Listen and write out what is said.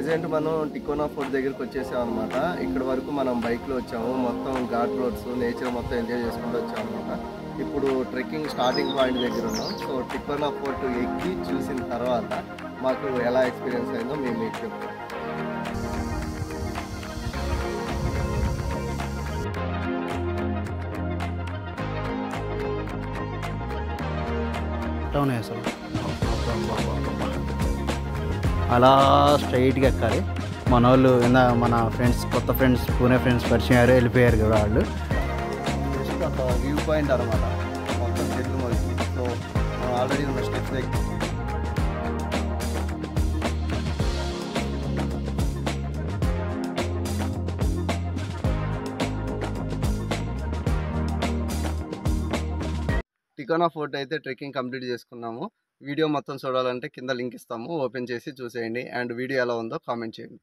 Present మనం Tikona fort దగ్గరికి వచ్చేసాం అనమాట. ఇక్కడ వరకు మనం బైక్లో వచ్చాము. మొత్తం ఘాట్ రోడ్స్ నేచర్ మొత్తం ఎంజాయ్ చేసుకుంటూ వచ్చాం అనమాట. ఇప్పుడు ట్రెక్కింగ్ స్టార్టింగ్ పాయింట్ దగ్గర ఉన్నాం. సో టికోనా ఫోర్ట్ ఎక్కి చూసిన తర్వాత మాకు ఎలా ఎక్స్పీరియన్స్ అయిందో మేము మీకు చెప్తాం. అసలు అలా స్ట్రైట్గా ఎక్కాలి. మన వాళ్ళు మన ఫ్రెండ్స్ కొత్త ఫ్రెండ్స్ పూణే ఫ్రెండ్స్ పరిచయం అయ్యారు, వెళ్ళిపోయారు కూడా వాళ్ళు. జస్ట్ ఒక వ్యూ పాయింట్ అనమాట, మొత్తం చెట్లు మలుపు. సో ఆల్రెడీ ఉన్న స్టెప్స్ దగ్గర టికోనా ఫోర్ట్ అయితే ట్రెక్కింగ్ కంప్లీట్ చేసుకున్నాము. వీడియో మొత్తం చూడాలంటే కింద లింక్ ఇస్తాము, ఓపెన్ చేసి చూసేయండి. అండ్ వీడియో ఎలా ఉందో కామెంట్ చేయండి.